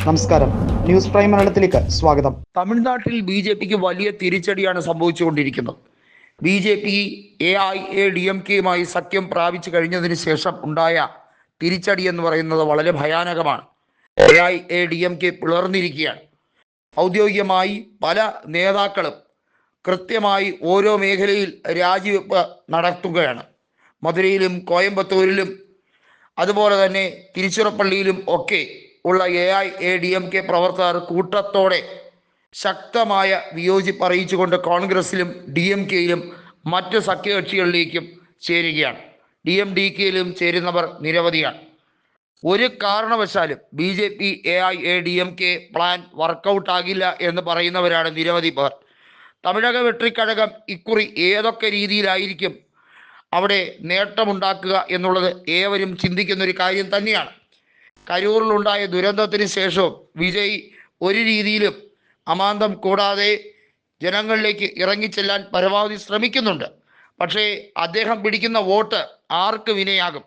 നമസ്കാരം, news prime മലയാളത്തിലേക്ക് സ്വാഗതം. തമിഴ്നാട്ടിൽ BJPക്ക് വലിയ തിരിച്ചടിയാണ് സംഭവിച്ചുകൊണ്ടിരിക്കുന്നത്. BJP AIADMKയുമായി സഖ്യം പ്രാപിച്ചു കഴിഞ്ഞതിന് ശേഷം ഉണ്ടായ തിരിച്ചടി എന്ന് പറയുന്നത് വളരെ ഭയാനകമാണ്. AIADMK പിളർന്നിരിക്കുകയാണ്. ഔദ്യോഗികമായി പല നേതാക്കളും കൃത്യമായി ഓരോ മേഖലയിൽ രാജിവെപ്പ് നടത്തുകയാണ്. മധുരയിലും കോയമ്പത്തൂരിലും അതുപോലെ തന്നെ തിരുച്ചിറപ്പള്ളിയിലും ഒക്കെ ഉള്ള AIADMK പ്രവർത്തകർ കൂട്ടത്തോടെ ശക്തമായ വിയോജിപ്പ് അറിയിച്ചുകൊണ്ട് കോൺഗ്രസിലും DMKയിലും മറ്റ് സഖ്യകക്ഷികളിലേക്കും ചേരുകയാണ്. DMDKയിലും ചേരുന്നവർ നിരവധിയാണ്. ഒരു കാരണവശാലും BJP AIADMK പ്ലാൻ വർക്കൗട്ട് ആകില്ല എന്ന് പറയുന്നവരാണ് നിരവധി പേർ. തമിഴക വെട്രിക്കഴകം ഇക്കുറി ഏതൊക്കെ രീതിയിലായിരിക്കും അവിടെ നേട്ടമുണ്ടാക്കുക എന്നുള്ളത് ഏവരും ചിന്തിക്കുന്നൊരു കാര്യം തന്നെയാണ്. കരൂറിലുണ്ടായ ദുരന്തത്തിന് ശേഷവും വിജയ് ഒരു രീതിയിലും അമാന്തം കൂടാതെ ജനങ്ങളിലേക്ക് ഇറങ്ങിച്ചെല്ലാൻ പരമാവധി ശ്രമിക്കുന്നുണ്ട്. പക്ഷേ അദ്ദേഹം പിടിക്കുന്ന വോട്ട് ആർക്ക് വിനയാകും?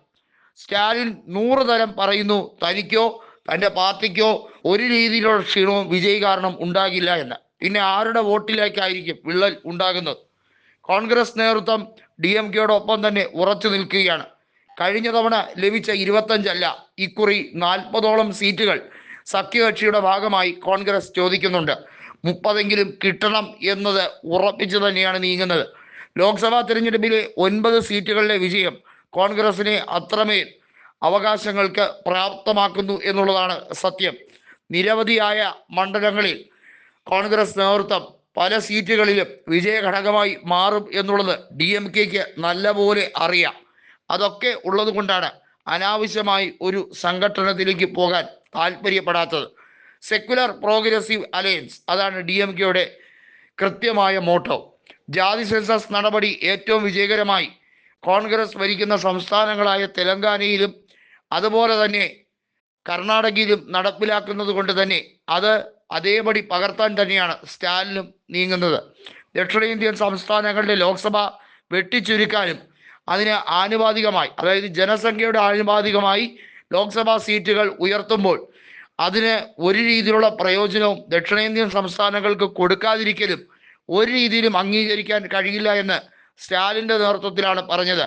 സ്റ്റാലിൻ 100 തരം പറയുന്നു തനിക്കോ തൻ്റെ പാർട്ടിക്കോ ഒരു രീതിയിലുള്ള ക്ഷീണവും വിജയ് കാരണം ഉണ്ടാകില്ല എന്ന്. പിന്നെ ആരുടെ വോട്ടിലേക്കായിരിക്കും വിള്ളൽ ഉണ്ടാകുന്നത്? കോൺഗ്രസ് നേതൃത്വം DMKയോടൊപ്പം തന്നെ ഉറച്ചു നിൽക്കുകയാണ്. കഴിഞ്ഞ തവണ ലഭിച്ച 25 അല്ല, ഇക്കുറി 40ഓളം സീറ്റുകൾ സഖ്യകക്ഷിയുടെ ഭാഗമായി കോൺഗ്രസ് ചോദിക്കുന്നുണ്ട്. 30എങ്കിലും കിട്ടണം എന്നത് ഉറപ്പിച്ചു തന്നെയാണ് നീങ്ങുന്നത്. ലോക്സഭാ തിരഞ്ഞെടുപ്പിലെ 9 സീറ്റുകളിലെ വിജയം കോൺഗ്രസിനെ അത്രമേൽ അവകാശങ്ങൾക്ക് പ്രാപ്തമാക്കുന്നു എന്നുള്ളതാണ് സത്യം. നിരവധിയായ മണ്ഡലങ്ങളിൽ കോൺഗ്രസ് നേതൃത്വം പല സീറ്റുകളിലും വിജയഘടകമായി മാറും എന്നുള്ളത് DMKക്ക് നല്ലപോലെ അറിയാം. അതൊക്കെ ഉള്ളത് കൊണ്ടാണ് അനാവശ്യമായി ഒരു സംഘടനത്തിലേക്ക് പോകാൻ താല്പര്യപ്പെടാത്തത്. സെക്യുലർ പ്രോഗ്രസീവ് അലയൻസ്, അതാണ് DMKയുടെ കൃത്യമായ മോട്ടോ. ജാതി സെൻസസ് നടപടി ഏറ്റവും വിജയകരമായി കോൺഗ്രസ് ഭരിക്കുന്ന സംസ്ഥാനങ്ങളായ തെലങ്കാനയിലും അതുപോലെ തന്നെ കർണാടകയിലും നടപ്പിലാക്കുന്നത് കൊണ്ട് തന്നെ അത് അതേപടി പകർത്താൻ തന്നെയാണ് സ്റ്റാലിനും നീങ്ങുന്നത്. ദക്ഷിണേന്ത്യൻ സംസ്ഥാനങ്ങളുടെ ലോക്സഭ വെട്ടിച്ചുരുക്കാനും അതിന് ആനുപാതികമായി, അതായത് ജനസംഖ്യയുടെ ആനുപാതികമായി ലോക്സഭാ സീറ്റുകൾ ഉയർത്തുമ്പോൾ അതിന് ഒരു രീതിയിലുള്ള പ്രയോജനവും ദക്ഷിണേന്ത്യൻ സംസ്ഥാനങ്ങൾക്ക് കൊടുക്കാതിരിക്കലും ഒരു രീതിയിലും അംഗീകരിക്കാൻ കഴിയില്ല എന്ന് സ്റ്റാലിൻ്റെ നേതൃത്വത്തിലാണ് പറഞ്ഞത്.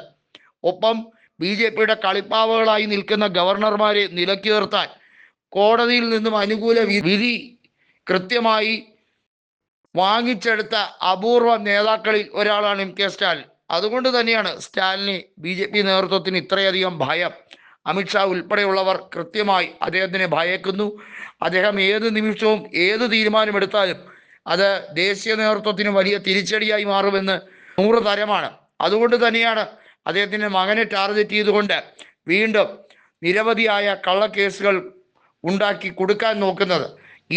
ഒപ്പം BJPയുടെ കളിപ്പാവകളായി നിൽക്കുന്ന ഗവർണർമാരെ നിലയ്ക്ക് നിർത്താൻ കോടതിയിൽ നിന്നും അനുകൂല വിധി കൃത്യമായി വാങ്ങിച്ചെടുത്ത അപൂർവ നേതാക്കളിൽ ഒരാളാണ് MK സ്റ്റാലിൻ. അതുകൊണ്ട് തന്നെയാണ് സ്റ്റാലിനെ BJP നേതൃത്വത്തിന് ഇത്രയധികം ഭയം. അമിത്ഷാ ഉൾപ്പെടെയുള്ളവർ കൃത്യമായി അദ്ദേഹത്തിനെ ഭയക്കുന്നു. അദ്ദേഹം ഏത് നിമിഷവും ഏത് തീരുമാനമെടുത്താലും അത് ദേശീയ നേതൃത്വത്തിന് വലിയ തിരിച്ചടിയായി മാറുമെന്ന് 100 തരമാണ്. അതുകൊണ്ട് തന്നെയാണ് അദ്ദേഹത്തിൻ്റെ മകനെ ടാർഗറ്റ് ചെയ്തുകൊണ്ട് വീണ്ടും നിരവധിയായ കള്ളക്കേസുകൾ ഉണ്ടാക്കി കൊടുക്കാൻ നോക്കുന്നത്.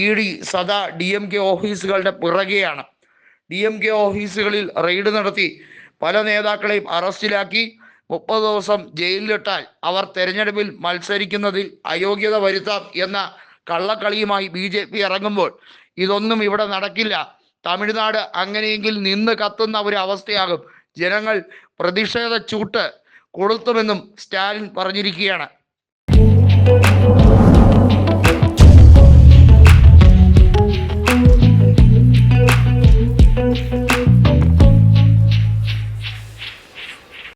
ED സദാ DMK ഓഫീസുകളുടെ പിറകെയാണ്. DMK ഓഫീസുകളിൽ റെയ്ഡ് നടത്തി പല നേതാക്കളെയും അറസ്റ്റിലാക്കി 30 ദിവസം ജയിലിലിട്ടാൽ അവർ തെരഞ്ഞെടുപ്പിൽ മത്സരിക്കുന്നതിൽ അയോഗ്യത വരുത്താം എന്ന കള്ളക്കളിയുമായി BJP ഇറങ്ങുമ്പോൾ ഇതൊന്നും ഇവിടെ നടക്കില്ല. തമിഴ്നാട് അങ്ങനെയെങ്കിൽ നിന്ന് കത്തുന്ന ഒരു അവസ്ഥയാകും. ജനങ്ങൾ പ്രതിഷേധ ചൂട്ട് കൊളുത്തുമെന്നും സ്റ്റാലിൻ പറഞ്ഞിരിക്കുകയാണ്.